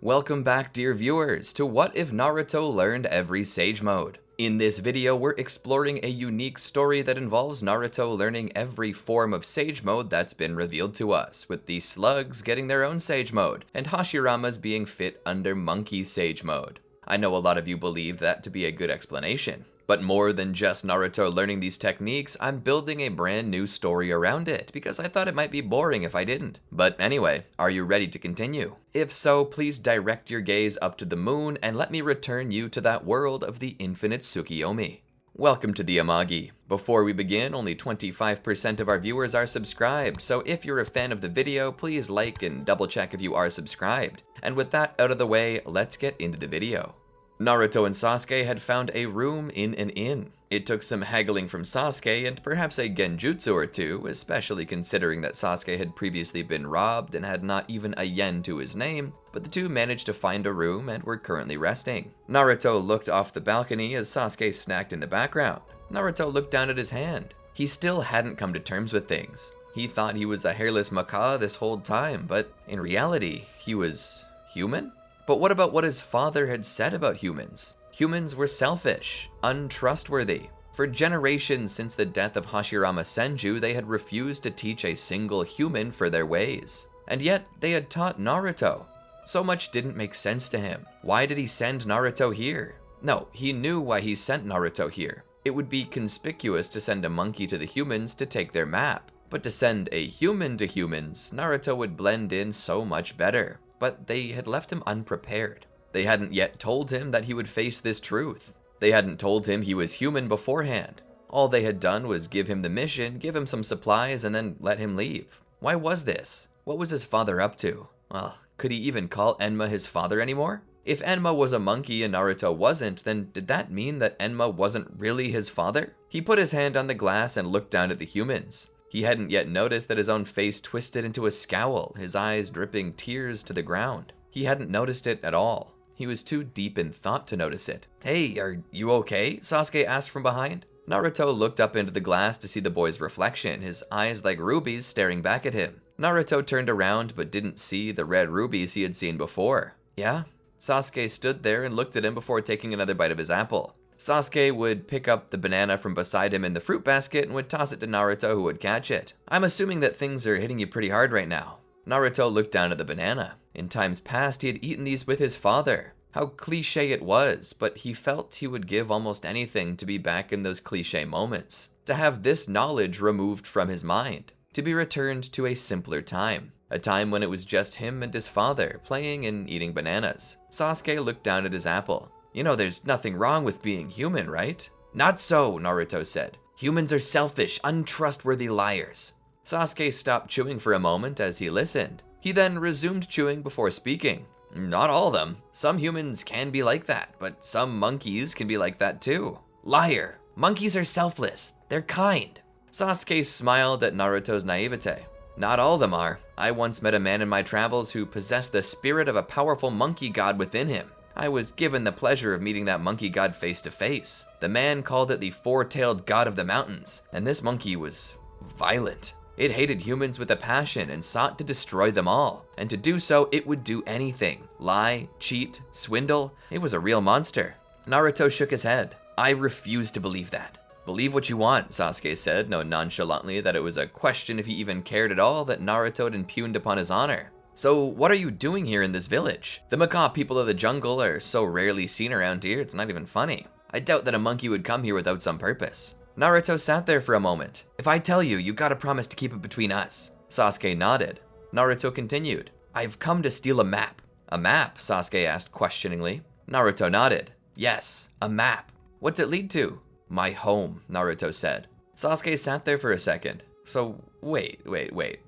Welcome back, dear viewers, to What If Naruto Learned Every Sage Mode. In this video, we're exploring a unique story that involves Naruto learning every form of Sage Mode that's been revealed to us, with the slugs getting their own Sage Mode, and Hashirama's being fit under Monkey Sage Mode. I know a lot of you believed that to be a good explanation, but more than just Naruto learning these techniques, I'm building a brand new story around it, because I thought it might be boring if I didn't. But anyway, are you ready to continue? If so, please direct your gaze up to the moon and let me return you to that world of the Infinite Tsukuyomi. Welcome to the Amagi. Before we begin, only 25% of our viewers are subscribed, so if you're a fan of the video, please like and double check if you are subscribed. And with that out of the way, let's get into the video. Naruto and Sasuke had found a room in an inn. It took some haggling from Sasuke and perhaps a genjutsu or two, especially considering that Sasuke had previously been robbed and had not even a yen to his name, but the two managed to find a room and were currently resting. Naruto looked off the balcony as Sasuke snacked in the background. Naruto looked down at his hand. He still hadn't come to terms with things. He thought he was a hairless macaw this whole time, but in reality, he was human? But what about what his father had said about humans? Humans were selfish, untrustworthy. For generations since the death of Hashirama Senju, they had refused to teach a single human for their ways. And yet, they had taught Naruto. So much didn't make sense to him. Why did he send Naruto here? No, he knew why he sent Naruto here. It would be conspicuous to send a monkey to the humans to take their map. But to send a human to humans, Naruto would blend in so much better. But they had left him unprepared. They hadn't yet told him that he would face this truth. They hadn't told him he was human beforehand. All they had done was give him the mission, give him some supplies, and then let him leave. Why was this? What was his father up to? Well, could he even call Enma his father anymore? If Enma was a monkey and Naruto wasn't, then did that mean that Enma wasn't really his father? He put his hand on the glass and looked down at the humans. He hadn't yet noticed that his own face twisted into a scowl, his eyes dripping tears to the ground. He hadn't noticed it at all. He was too deep in thought to notice it. "Hey, are you okay?" Sasuke asked from behind. Naruto looked up into the glass to see the boy's reflection, his eyes like rubies staring back at him. Naruto turned around but didn't see the red rubies he had seen before. "Yeah?" Sasuke stood there and looked at him before taking another bite of his apple. Sasuke would pick up the banana from beside him in the fruit basket and would toss it to Naruto, who would catch it. "I'm assuming that things are hitting you pretty hard right now." Naruto looked down at the banana. In times past, he had eaten these with his father. How cliche it was, but he felt he would give almost anything to be back in those cliche moments. To have this knowledge removed from his mind. To be returned to a simpler time. A time when it was just him and his father, playing and eating bananas. Sasuke looked down at his apple. "You know there's nothing wrong with being human, right?" "Not so," Naruto said. "Humans are selfish, untrustworthy liars." Sasuke stopped chewing for a moment as he listened. He then resumed chewing before speaking. "Not all of them. Some humans can be like that, but some monkeys can be like that too." "Liar! Monkeys are selfless. They're kind." Sasuke smiled at Naruto's naivete. "Not all of them are. I once met a man in my travels who possessed the spirit of a powerful monkey god within him. I was given the pleasure of meeting that monkey god face to face. The man called it the four-tailed god of the mountains, and this monkey was violent. It hated humans with a passion and sought to destroy them all. And to do so, it would do anything. Lie, cheat, swindle. It was a real monster." Naruto shook his head. "I refuse to believe that." "Believe what you want," Sasuke said, no nonchalantly that it was a question if he even cared at all that Naruto had impugned upon his honor. "So what are you doing here in this village? The macaw people of the jungle are so rarely seen around here, it's not even funny. I doubt that a monkey would come here without some purpose." Naruto sat there for a moment. "If I tell you, you gotta promise to keep it between us." Sasuke nodded. Naruto continued. "I've come to steal a map." "A map?" Sasuke asked questioningly. Naruto nodded. "Yes, a map." "What's it lead to?" "My home," Naruto said. Sasuke sat there for a second. "So, wait.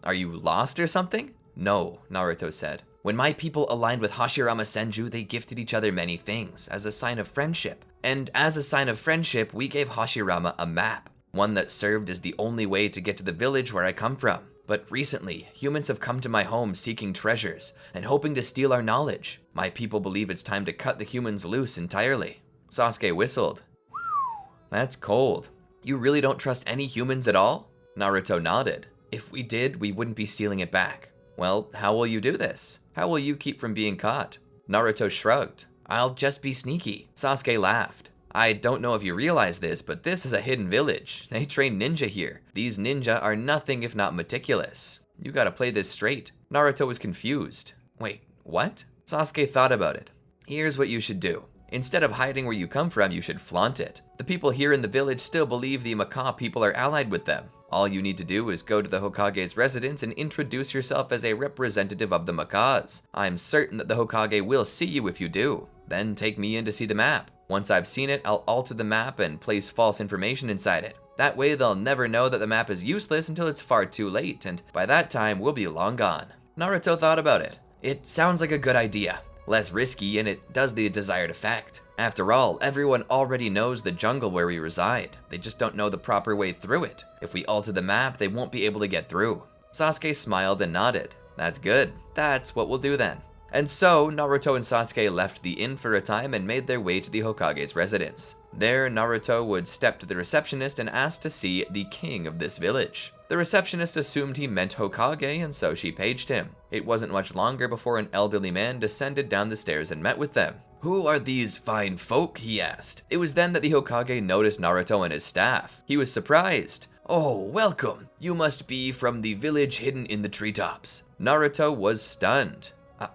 Are you lost or something?" "No," Naruto said. "When my people aligned with Hashirama Senju, they gifted each other many things as a sign of friendship. And as a sign of friendship, we gave Hashirama a map, one that served as the only way to get to the village where I come from. But recently, humans have come to my home seeking treasures and hoping to steal our knowledge. My people believe it's time to cut the humans loose entirely." Sasuke whistled. "That's cold. You really don't trust any humans at all?" Naruto nodded. "If we did, we wouldn't be stealing it back." "Well, how will you do this? How will you keep from being caught?" Naruto shrugged. I'll just be sneaky. Sasuke laughed. I don't know if you realize this, but this is a hidden village. They train ninja here. These ninja are nothing if not meticulous. You gotta play this straight. Naruto was confused. Wait, what? Sasuke thought about it. Here's what you should do. Instead of hiding where you come from, you should flaunt it. The people here in the village still believe the Macaw people are allied with them. All you need to do is go to the Hokage's residence and introduce yourself as a representative of the Macaws. I'm certain that the Hokage will see you if you do. Then take me in to see the map. Once I've seen it, I'll alter the map and place false information inside it. That way they'll never know that the map is useless until it's far too late, and by that time we'll be long gone. Naruto thought about it. It sounds like a good idea. Less risky, and it does the desired effect. After all, everyone already knows the jungle where we reside. They just don't know the proper way through it. If we alter the map, they won't be able to get through. Sasuke smiled and nodded. That's good. That's what we'll do then. And so, Naruto and Sasuke left the inn for a time and made their way to the Hokage's residence. There, Naruto would step to the receptionist and ask to see the king of this village. The receptionist assumed he meant Hokage, and so she paged him. It wasn't much longer before an elderly man descended down the stairs and met with them. Who are these fine folk? He asked. It was then that the Hokage noticed Naruto and his staff. He was surprised. Oh, welcome. You must be from the village hidden in the treetops. Naruto was stunned.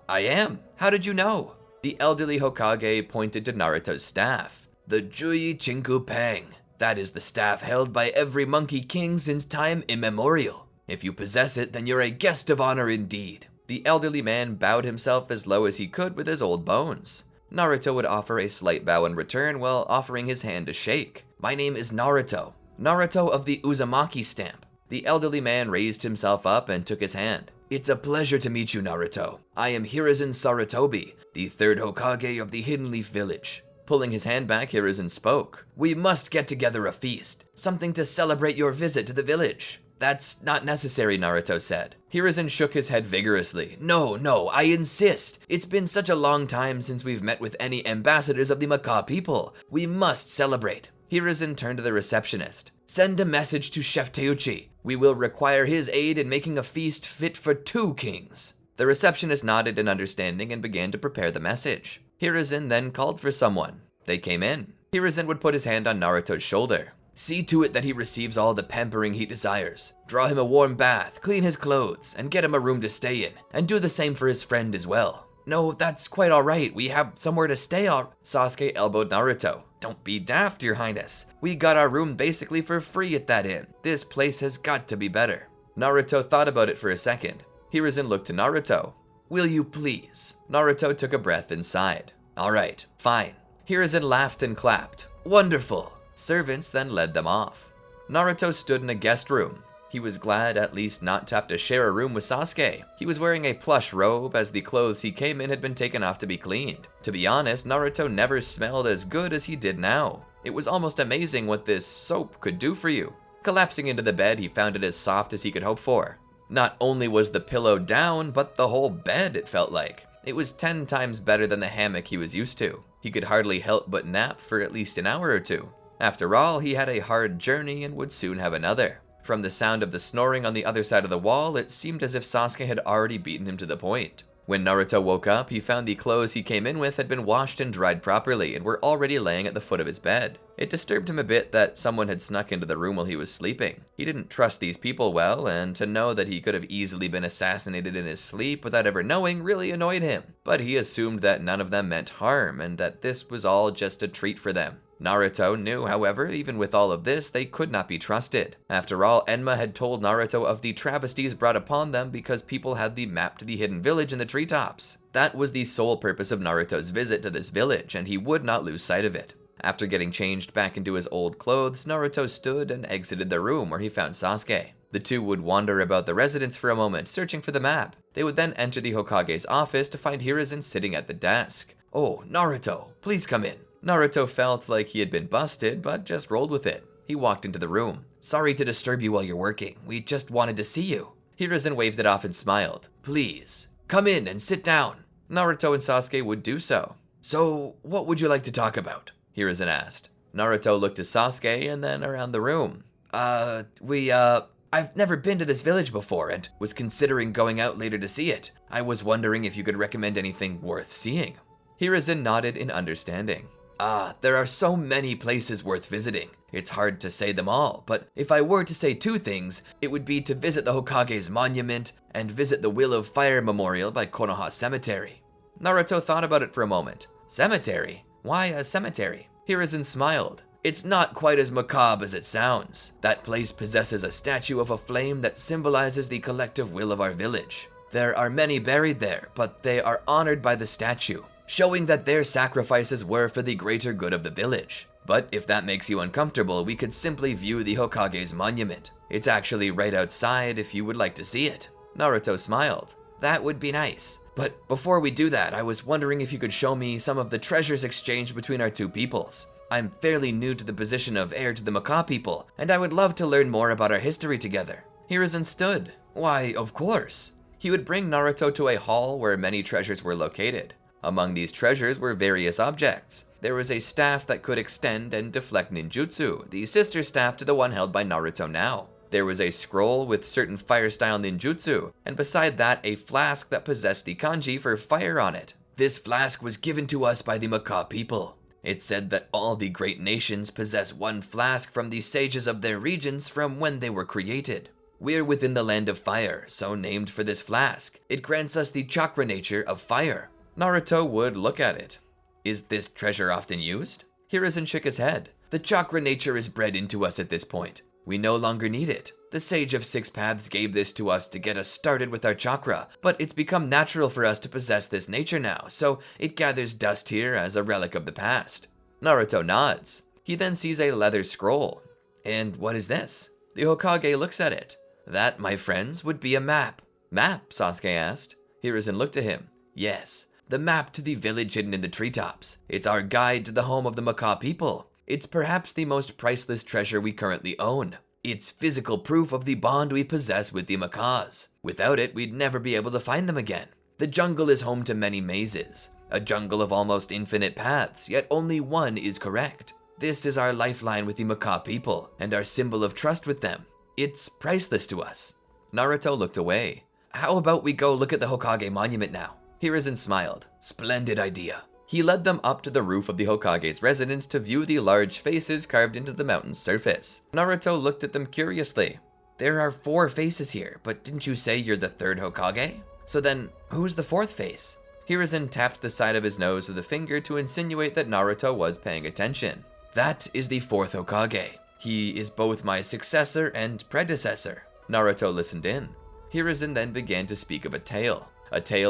I am. How did you know? The elderly Hokage pointed to Naruto's staff. The Jui Chinku Pang. That is the staff held by every monkey king since time immemorial. If you possess it, then you're a guest of honor indeed. The elderly man bowed himself as low as he could with his old bones. Naruto would offer a slight bow in return while offering his hand to shake. My name is Naruto. Naruto of the Uzumaki stamp. The elderly man raised himself up and took his hand. It's a pleasure to meet you, Naruto. I am Hiruzen Sarutobi, the third Hokage of the Hidden Leaf Village. Pulling his hand back, Hiruzen spoke. We must get together a feast, something to celebrate your visit to the village. That's not necessary, Naruto said. Hiruzen shook his head vigorously. No, I insist. It's been such a long time since we've met with any ambassadors of the Macaw people. We must celebrate. Hiruzen turned to the receptionist. Send a message to Chef Teuchi. We will require his aid in making a feast fit for 2 kings. The receptionist nodded in understanding and began to prepare the message. Hiruzen then called for someone. They came in. Hiruzen would put his hand on Naruto's shoulder. See to it that he receives all the pampering he desires. Draw him a warm bath, clean his clothes, and get him a room to stay in. And do the same for his friend as well. No, that's quite all right. We have somewhere to stay. Sasuke elbowed Naruto. Don't be daft, your highness. We got our room basically for free at that inn. This place has got to be better. Naruto thought about it for a second. Hiruzen looked to Naruto. Will you please? Naruto took a breath and sighed. All right, fine. Hiruzen laughed and clapped. Wonderful. Servants then led them off. Naruto stood in a guest room. He was glad at least not to have to share a room with Sasuke. He was wearing a plush robe as the clothes he came in had been taken off to be cleaned. To be honest, Naruto never smelled as good as he did now. It was almost amazing what this soap could do for you. Collapsing into the bed, he found it as soft as he could hope for. Not only was the pillow down, but the whole bed, it felt like. It was 10 times better than the hammock he was used to. He could hardly help but nap for at least an hour or two. After all, he had a hard journey and would soon have another. From the sound of the snoring on the other side of the wall, it seemed as if Sasuke had already beaten him to the point. When Naruto woke up, he found the clothes he came in with had been washed and dried properly and were already laying at the foot of his bed. It disturbed him a bit that someone had snuck into the room while he was sleeping. He didn't trust these people well, and to know that he could have easily been assassinated in his sleep without ever knowing really annoyed him. But he assumed that none of them meant harm and that this was all just a treat for them. Naruto knew, however, even with all of this, they could not be trusted. After all, Enma had told Naruto of the travesties brought upon them because people had the map to the hidden village in the treetops. That was the sole purpose of Naruto's visit to this village, and he would not lose sight of it. After getting changed back into his old clothes, Naruto stood and exited the room where he found Sasuke. The two would wander about the residence for a moment, searching for the map. They would then enter the Hokage's office to find Hiruzen sitting at the desk. Oh, Naruto, please come in. Naruto felt like he had been busted, but just rolled with it. He walked into the room. Sorry to disturb you while you're working. We just wanted to see you. Hiruzen waved it off and smiled. Please, come in and sit down. Naruto and Sasuke would do so. So, what would you like to talk about? Hiruzen asked. Naruto looked at Sasuke and then around the room. I've never been to this village before and was considering going out later to see it. I was wondering if you could recommend anything worth seeing. Hiruzen nodded in understanding. Ah, there are so many places worth visiting. It's hard to say them all, but if I were to say two things, it would be to visit the Hokage's monument and visit the Will of Fire Memorial by Konoha Cemetery. Naruto thought about it for a moment. Cemetery? Why a cemetery? Hiruzen smiled. It's not quite as macabre as it sounds. That place possesses a statue of a flame that symbolizes the collective will of our village. There are many buried there, but they are honored by the statue, showing that their sacrifices were for the greater good of the village. But if that makes you uncomfortable, we could simply view the Hokage's monument. It's actually right outside if you would like to see it. Naruto smiled. That would be nice. But before we do that, I was wondering if you could show me some of the treasures exchanged between our two peoples. I'm fairly new to the position of heir to the Macaw people, and I would love to learn more about our history together. Hiruzen stood. Why, of course. He would bring Naruto to a hall where many treasures were located. Among these treasures were various objects. There was a staff that could extend and deflect ninjutsu, the sister staff to the one held by Naruto now. There was a scroll with certain fire-style ninjutsu, and beside that a flask that possessed the kanji for fire on it. This flask was given to us by the Macaw people. It said that all the great nations possess one flask from the sages of their regions from when they were created. We're within the land of fire, so named for this flask. It grants us the chakra nature of fire. Naruto would look at it. Is this treasure often used? Hiruzen shook his head. The chakra nature is bred into us at this point. We no longer need it. The Sage of Six Paths gave this to us to get us started with our chakra, but it's become natural for us to possess this nature now, so it gathers dust here as a relic of the past. Naruto nods. He then sees a leather scroll. And what is this? The Hokage looks at it. That, my friends, would be a map. Map? Sasuke asked. Hiruzen looked to him. Yes, the map to the village hidden in the treetops. It's our guide to the home of the Macaw people. It's perhaps the most priceless treasure we currently own. It's physical proof of the bond we possess with the Macaws. Without it, we'd never be able to find them again. The jungle is home to many mazes, a jungle of almost infinite paths, yet only one is correct. This is our lifeline with the Macaw people, and our symbol of trust with them. It's priceless to us. Naruto looked away. How about we go look at the Hokage monument now? Hiruzen smiled. Splendid idea. He led them up to the roof of the Hokage's residence to view the large faces carved into the mountain's surface. Naruto looked at them curiously. There are 4 faces here, but didn't you say you're the 3rd Hokage? So then, who's the 4th face? Hiruzen tapped the side of his nose with a finger to insinuate that Naruto was paying attention. That is the 4th Hokage. He is both my successor and predecessor. Naruto listened in. Hiruzen then began to speak of a tale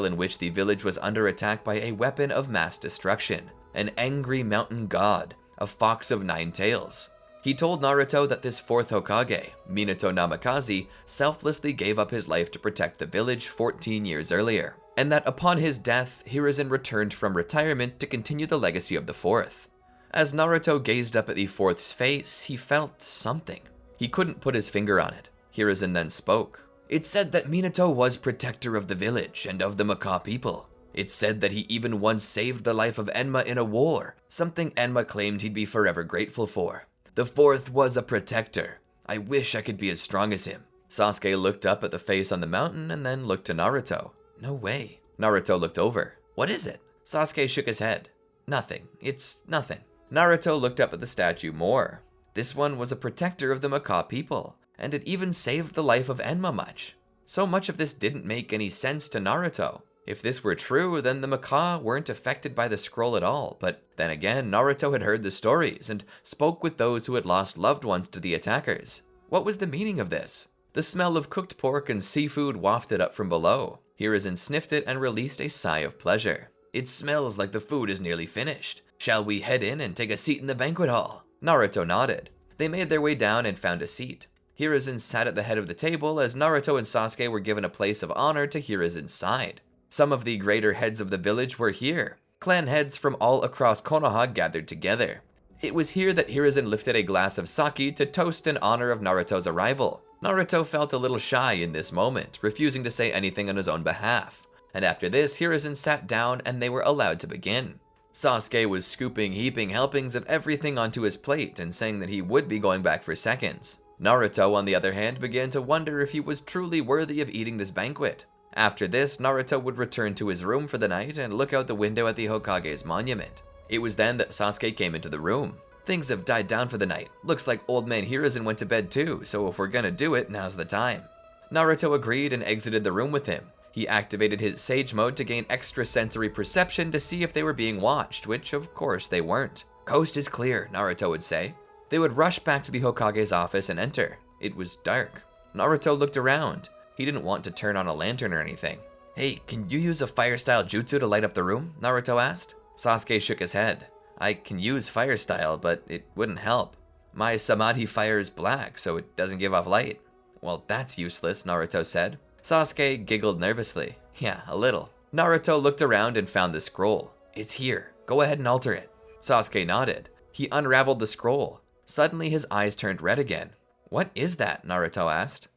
in which the village was under attack by a weapon of mass destruction, an angry mountain god, a fox of 9 tails. He told Naruto that this 4th Hokage, Minato Namikaze, selflessly gave up his life to protect the village 14 years earlier, and that upon his death, Hiruzen returned from retirement to continue the legacy of the 4th. As Naruto gazed up at the 4th's face, he felt something. He couldn't put his finger on it. Hiruzen then spoke. It said that Minato was protector of the village and of the Macaw people. It said that he even once saved the life of Enma in a war, something Enma claimed he'd be forever grateful for. The 4th was a protector. I wish I could be as strong as him. Sasuke looked up at the face on the mountain and then looked to Naruto. No way. Naruto looked over. What is it? Sasuke shook his head. Nothing. It's nothing. Naruto looked up at the statue more. This one was a protector of the Macaw people, and it even saved the life of Enma much. So much of this didn't make any sense to Naruto. If this were true, then the Macaw weren't affected by the scroll at all, but then again, Naruto had heard the stories and spoke with those who had lost loved ones to the attackers. What was the meaning of this? The smell of cooked pork and seafood wafted up from below. Hiruzen sniffed it and released a sigh of pleasure. It smells like the food is nearly finished. Shall we head in and take a seat in the banquet hall? Naruto nodded. They made their way down and found a seat. Hiruzen sat at the head of the table as Naruto and Sasuke were given a place of honor to Hiruzen's side. Some of the greater heads of the village were here. Clan heads from all across Konoha gathered together. It was here that Hiruzen lifted a glass of sake to toast in honor of Naruto's arrival. Naruto felt a little shy in this moment, refusing to say anything on his own behalf. And after this, Hiruzen sat down and they were allowed to begin. Sasuke was scooping heaping helpings of everything onto his plate and saying that he would be going back for seconds. Naruto, on the other hand, began to wonder if he was truly worthy of eating this banquet. After this, Naruto would return to his room for the night and look out the window at the Hokage's monument. It was then that Sasuke came into the room. Things have died down for the night. Looks like old man Hiruzen went to bed too, so if we're gonna do it, now's the time. Naruto agreed and exited the room with him. He activated his Sage Mode to gain extrasensory perception to see if they were being watched, which of course they weren't. "Coast is clear," Naruto would say. They would rush back to the Hokage's office and enter. It was dark. Naruto looked around. He didn't want to turn on a lantern or anything. "Hey, can you use a fire-style jutsu to light up the room?" Naruto asked. Sasuke shook his head. "I can use fire-style, but it wouldn't help. My samadhi fire is black, so it doesn't give off light." "Well, that's useless," Naruto said. Sasuke giggled nervously. "Yeah, a little." Naruto looked around and found the scroll. "It's here. Go ahead and alter it." Sasuke nodded. He unraveled the scroll. Suddenly his eyes turned red again. "What is that?" Naruto asked.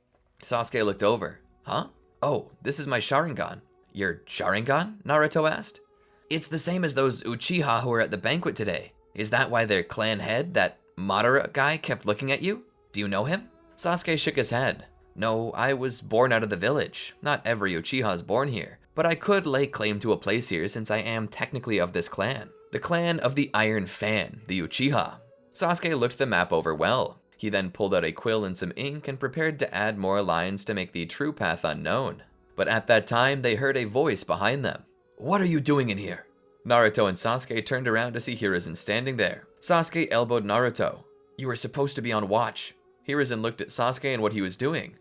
Sasuke looked over. "Huh? Oh, this is my Sharingan." "Your Sharingan?" Naruto asked. "It's the same as those Uchiha who were at the banquet today. Is that why their clan head, that Madara guy, kept looking at you? Do you know him?" Sasuke shook his head. "No, I was born out of the village. Not every Uchiha is born here, but I could lay claim to a place here since I am technically of this clan. The clan of the Iron Fan, the Uchiha." Sasuke looked the map over well. He then pulled out a quill and some ink and prepared to add more lines to make the true path unknown. But at that time, they heard a voice behind them. "What are you doing in here?" Naruto and Sasuke turned around to see Hiruzen standing there. Sasuke elbowed Naruto. "You were supposed to be on watch." Hiruzen looked at Sasuke and what he was doing.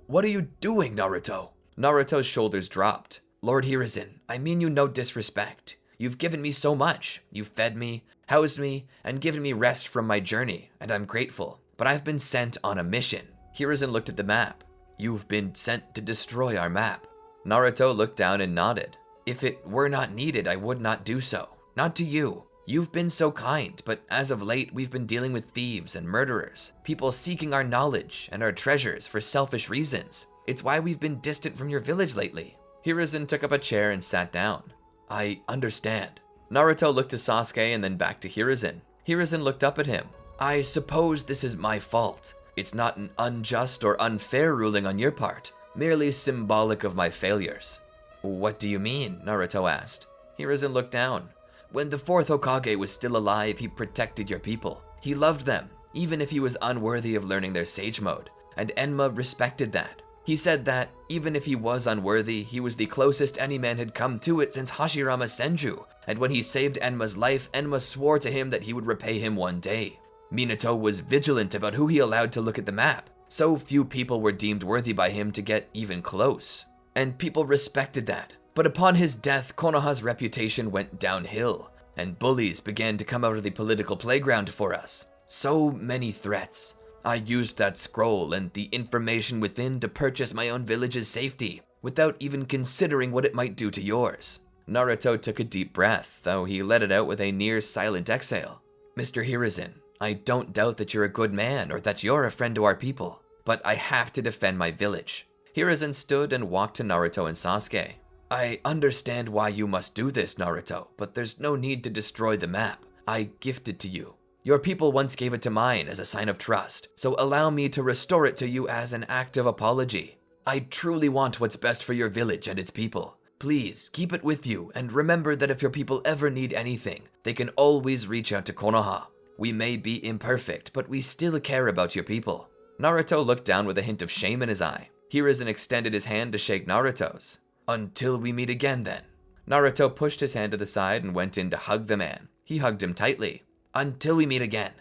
"What are you doing, Naruto?" Naruto's shoulders dropped. "Lord Hiruzen, I mean you no disrespect. You've given me so much. You've fed me, housed me, and given me rest from my journey, and I'm grateful. But I've been sent on a mission." Hiruzen looked at the map. "You've been sent to destroy our map." Naruto looked down and nodded. "If it were not needed, I would not do so. Not to you. You've been so kind, but as of late, we've been dealing with thieves and murderers, people seeking our knowledge and our treasures for selfish reasons. It's why we've been distant from your village lately." Hiruzen took up a chair and sat down. "I understand." Naruto looked to Sasuke and then back to Hiruzen. Hiruzen looked up at him. "I suppose this is my fault. It's not an unjust or unfair ruling on your part, merely symbolic of my failures." "What do you mean?" Naruto asked. Hiruzen looked down. "When the fourth Hokage was still alive, he protected your people. He loved them, even if he was unworthy of learning their Sage Mode, and Enma respected that. He said that, even if he was unworthy, he was the closest any man had come to it since Hashirama Senju, and when he saved Enma's life, Enma swore to him that he would repay him one day. Minato was vigilant about who he allowed to look at the map. So few people were deemed worthy by him to get even close, and people respected that. But upon his death, Konoha's reputation went downhill, and bullies began to come out of the political playground for us. So many threats. I used that scroll and the information within to purchase my own village's safety, without even considering what it might do to yours." Naruto took a deep breath, though he let it out with a near-silent exhale. "Mr. Hiruzen, I don't doubt that you're a good man or that you're a friend to our people, but I have to defend my village." Hiruzen stood and walked to Naruto and Sasuke. "I understand why you must do this, Naruto, but there's no need to destroy the map. I gift it to you. Your people once gave it to mine as a sign of trust, so allow me to restore it to you as an act of apology. I truly want what's best for your village and its people. Please, keep it with you, and remember that if your people ever need anything, they can always reach out to Konoha. We may be imperfect, but we still care about your people." Naruto looked down with a hint of shame in his eye. Hiruzen extended his hand to shake Naruto's. "Until we meet again, then." Naruto pushed his hand to the side and went in to hug the man. He hugged him tightly. "Until we meet again."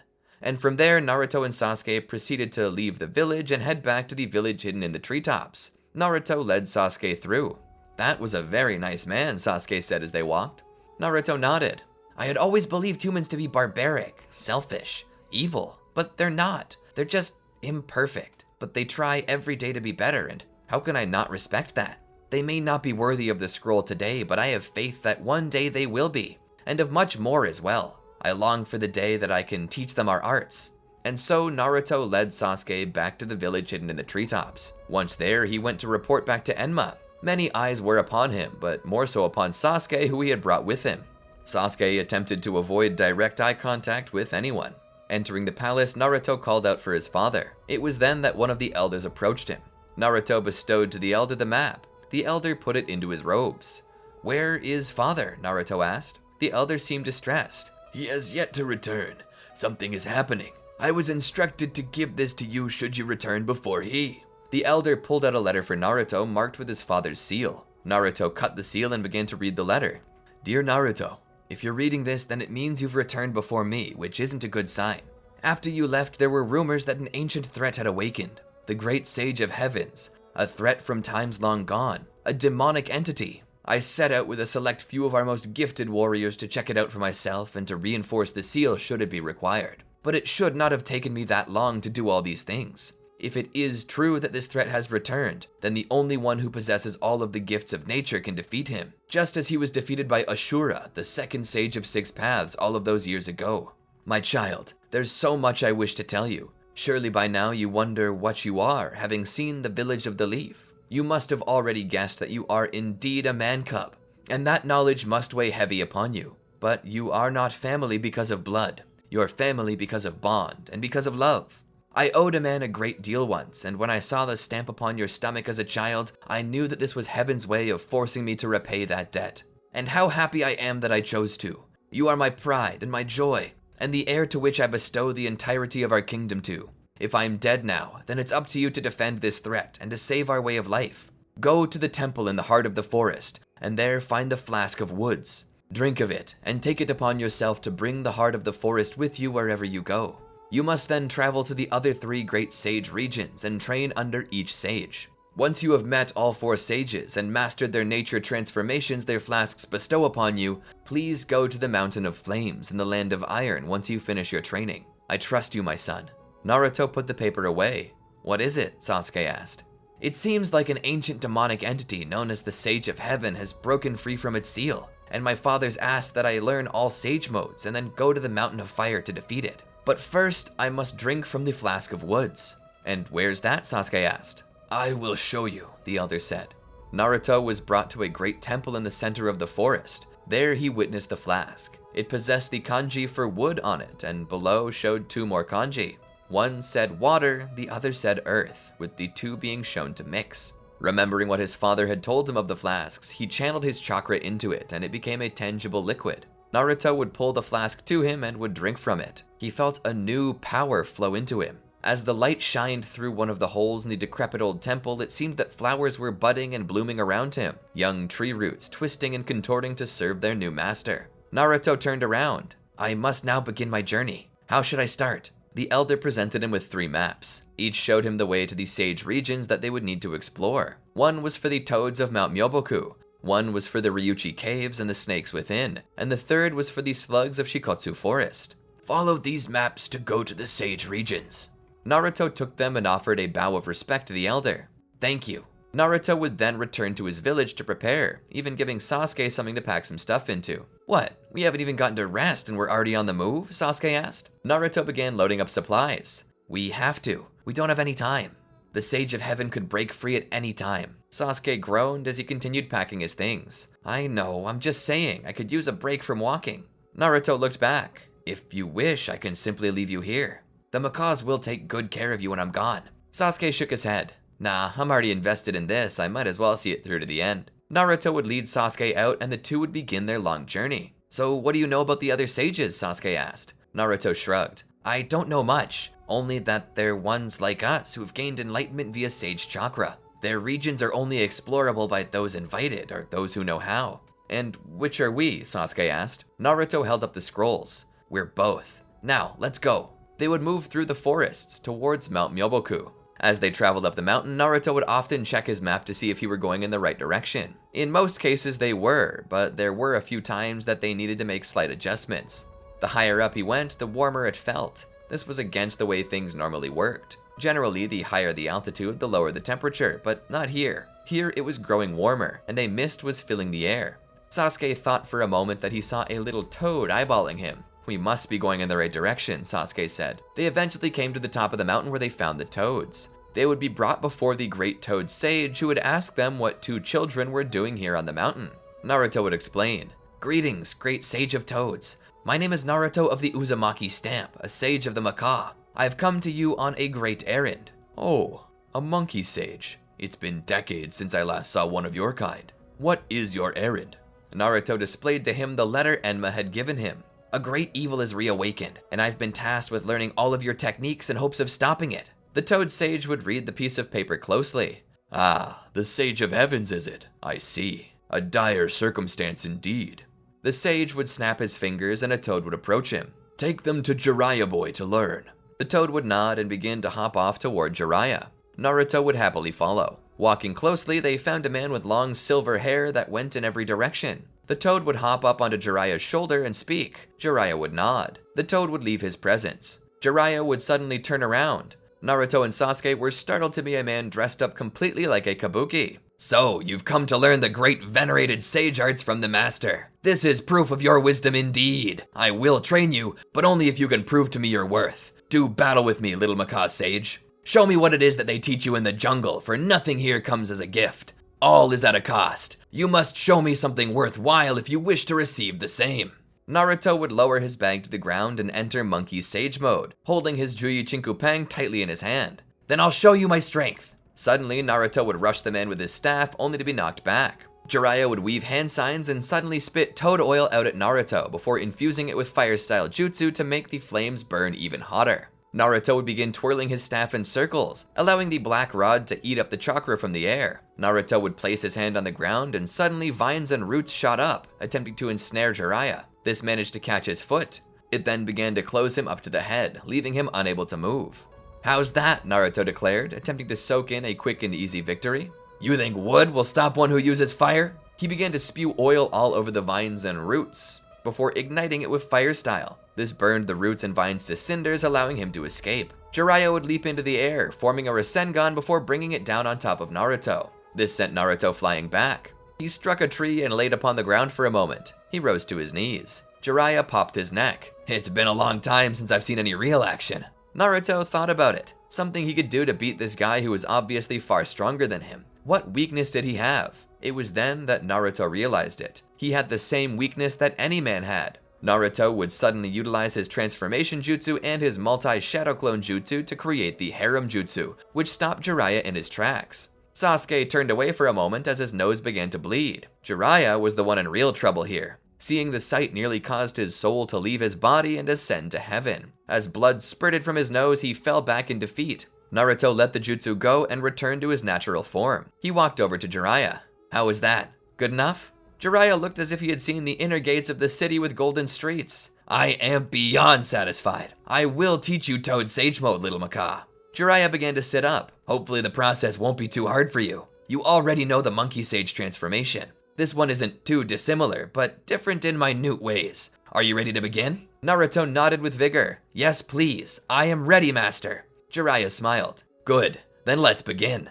And from there, Naruto and Sasuke proceeded to leave the village and head back to the village hidden in the treetops. Naruto led Sasuke through. "That was a very nice man," Sasuke said as they walked. Naruto nodded. "I had always believed humans to be barbaric, selfish, evil, but they're not. They're just imperfect, but they try every day to be better, and how can I not respect that? They may not be worthy of the scroll today, but I have faith that one day they will be, and of much more as well. I long for the day that I can teach them our arts." And so Naruto led Sasuke back to the village hidden in the treetops. Once there, he went to report back to Enma. Many eyes were upon him, but more so upon Sasuke, who he had brought with him. Sasuke attempted to avoid direct eye contact with anyone. Entering the palace, Naruto called out for his father. It was then that one of the elders approached him. Naruto bestowed to the elder the map. The elder put it into his robes. "Where is father?" Naruto asked. The elder seemed distressed. "He has yet to return. Something is happening. I was instructed to give this to you should you return before he." The elder pulled out a letter for Naruto marked with his father's seal. Naruto cut the seal and began to read the letter. "Dear Naruto, if you're reading this, then it means you've returned before me, which isn't a good sign. After you left, there were rumors that an ancient threat had awakened. The great sage of heavens, a threat from times long gone, a demonic entity. I set out with a select few of our most gifted warriors to check it out for myself and to reinforce the seal should it be required. But it should not have taken me that long to do all these things. If it is true that this threat has returned, then the only one who possesses all of the gifts of nature can defeat him, just as he was defeated by Ashura, the second sage of 6 paths, all of those years ago. My child, there's so much I wish to tell you. Surely by now you wonder what you are, having seen the village of the leaf. You must have already guessed that you are indeed a man cub, and that knowledge must weigh heavy upon you. But you are not family because of blood. You're family because of bond, and because of love. I owed a man a great deal once, and when I saw the stamp upon your stomach as a child, I knew that this was heaven's way of forcing me to repay that debt. And how happy I am that I chose to. You are my pride and my joy, and the heir to which I bestow the entirety of our kingdom to. If I am dead now, then it's up to you to defend this threat and to save our way of life. Go to the temple in the heart of the forest, and there find the flask of woods. Drink of it, and take it upon yourself to bring the heart of the forest with you wherever you go. You must then travel to the other 3 great sage regions and train under each sage. Once you have met all 4 sages and mastered their nature transformations their flasks bestow upon you, please go to the Mountain of Flames in the Land of Iron once you finish your training. I trust you, my son." Naruto put the paper away. "What is it?" Sasuke asked. "It seems like an ancient demonic entity known as the Sage of Heaven has broken free from its seal, and my father's asked that I learn all sage modes and then go to the Mountain of Fire to defeat it. But first, I must drink from the flask of woods." "And where's that?" Sasuke asked. "I will show you," the elder said. Naruto was brought to a great temple in the center of the forest. There he witnessed the flask. It possessed the kanji for wood on it, and below showed 2 more kanji. One said water, the other said earth, with the 2 being shown to mix. Remembering what his father had told him of the flasks, he channeled his chakra into it, and it became a tangible liquid. Naruto would pull the flask to him and would drink from it. He felt a new power flow into him. As the light shined through one of the holes in the decrepit old temple, it seemed that flowers were budding and blooming around him, young tree roots twisting and contorting to serve their new master. Naruto turned around. "I must now begin my journey. How should I start?" The elder presented him with 3 maps. Each showed him the way to the sage regions that they would need to explore. One was for the toads of Mount Myoboku. One was for the Ryuchi caves and the snakes within, and the third was for the slugs of Shikotsu Forest. "Follow these maps to go to the sage regions." Naruto took them and offered a bow of respect to the elder. "Thank you." Naruto would then return to his village to prepare, even giving Sasuke something to pack some stuff into. "What? We haven't even gotten to rest and we're already on the move?" Sasuke asked. Naruto began loading up supplies. "We have to. We don't have any time. The Sage of Heaven could break free at any time." Sasuke groaned as he continued packing his things. "I know, I'm just saying, I could use a break from walking." Naruto looked back. "If you wish, I can simply leave you here. The macaws will take good care of you when I'm gone." Sasuke shook his head. "Nah, I'm already invested in this, I might as well see it through to the end." Naruto would lead Sasuke out and the 2 would begin their long journey. "So what do you know about the other sages?" Sasuke asked. Naruto shrugged. "I don't know much, only that they're ones like us who have gained enlightenment via sage chakra. Their regions are only explorable by those invited, or those who know how." "And which are we?" Sasuke asked. Naruto held up the scrolls. "We're both. Now, let's go." They would move through the forests towards Mount Myoboku. As they traveled up the mountain, Naruto would often check his map to see if he were going in the right direction. In most cases they were, but there were a few times that they needed to make slight adjustments. The higher up he went, the warmer it felt. This was against the way things normally worked. Generally, the higher the altitude, the lower the temperature, but not here. Here it was growing warmer, and a mist was filling the air. Sasuke thought for a moment that he saw a little toad eyeballing him. "We must be going in the right direction," Sasuke said. They eventually came to the top of the mountain where they found the toads. They would be brought before the great toad sage, who would ask them what 2 children were doing here on the mountain. Naruto would explain. "Greetings, great sage of toads. My name is Naruto of the Uzumaki stamp, a sage of the macaw. I have come to you on a great errand." "Oh, a monkey sage." It's been decades since I last saw one of your kind. What is your errand? Naruto displayed to him the letter Enma had given him. A great evil is reawakened, and I've been tasked with learning all of your techniques in hopes of stopping it. The Toad Sage would read the piece of paper closely. Ah, the Sage of Heavens, is it? I see. A dire circumstance indeed. The sage would snap his fingers and a toad would approach him. Take them to Jiraiya boy to learn. The toad would nod and begin to hop off toward Jiraiya. Naruto would happily follow. Walking closely, they found a man with long silver hair that went in every direction. The toad would hop up onto Jiraiya's shoulder and speak. Jiraiya would nod. The toad would leave his presence. Jiraiya would suddenly turn around. Naruto and Sasuke were startled to be a man dressed up completely like a kabuki. So, you've come to learn the great venerated sage arts from the master. This is proof of your wisdom indeed. I will train you, but only if you can prove to me your worth. Do battle with me, little macaw sage. Show me what it is that they teach you in the jungle, for nothing here comes as a gift. All is at a cost. You must show me something worthwhile if you wish to receive the same. Naruto would lower his bag to the ground and enter monkey sage mode, holding his Juyi Chinkupang tightly in his hand. Then I'll show you my strength. Suddenly, Naruto would rush the man with his staff, only to be knocked back. Jiraiya would weave hand signs and suddenly spit toad oil out at Naruto before infusing it with fire-style jutsu to make the flames burn even hotter. Naruto would begin twirling his staff in circles, allowing the black rod to eat up the chakra from the air. Naruto would place his hand on the ground and suddenly vines and roots shot up, attempting to ensnare Jiraiya. This managed to catch his foot. It then began to close him up to the head, leaving him unable to move. How's that? Naruto declared, attempting to soak in a quick and easy victory. You think wood will stop one who uses fire? He began to spew oil all over the vines and roots, before igniting it with fire style. This burned the roots and vines to cinders, allowing him to escape. Jiraiya would leap into the air, forming a Rasengan before bringing it down on top of Naruto. This sent Naruto flying back. He struck a tree and laid upon the ground for a moment. He rose to his knees. Jiraiya popped his neck. It's been a long time since I've seen any real action. Naruto thought about it. Something he could do to beat this guy who was obviously far stronger than him. What weakness did he have? It was then that Naruto realized it. He had the same weakness that any man had. Naruto would suddenly utilize his transformation jutsu and his multi-shadow clone jutsu to create the harem jutsu, which stopped Jiraiya in his tracks. Sasuke turned away for a moment as his nose began to bleed. Jiraiya was the one in real trouble here. Seeing the sight nearly caused his soul to leave his body and ascend to heaven. As blood spurted from his nose, he fell back in defeat. Naruto let the jutsu go and returned to his natural form. He walked over to Jiraiya. How was that? Good enough? Jiraiya looked as if he had seen the inner gates of the city with golden streets. I am beyond satisfied. I will teach you Toad Sage Mode, little macaw. Jiraiya began to sit up. Hopefully the process won't be too hard for you. You already know the Monkey Sage transformation. This one isn't too dissimilar, but different in minute ways. Are you ready to begin? Naruto nodded with vigor. Yes, please. I am ready, master. Jiraiya smiled. Good. Then let's begin.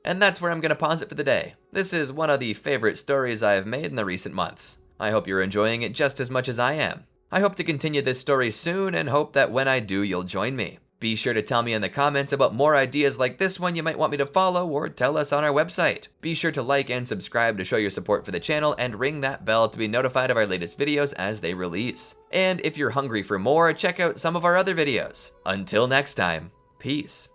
And that's where I'm going to pause it for the day. This is one of the favorite stories I have made in the recent months. I hope you're enjoying it just as much as I am. I hope to continue this story soon and hope that when I do, you'll join me. Be sure to tell me in the comments about more ideas like this one you might want me to follow, or tell us on our website. Be sure to like and subscribe to show your support for the channel and ring that bell to be notified of our latest videos as they release. And if you're hungry for more, check out some of our other videos. Until next time, peace.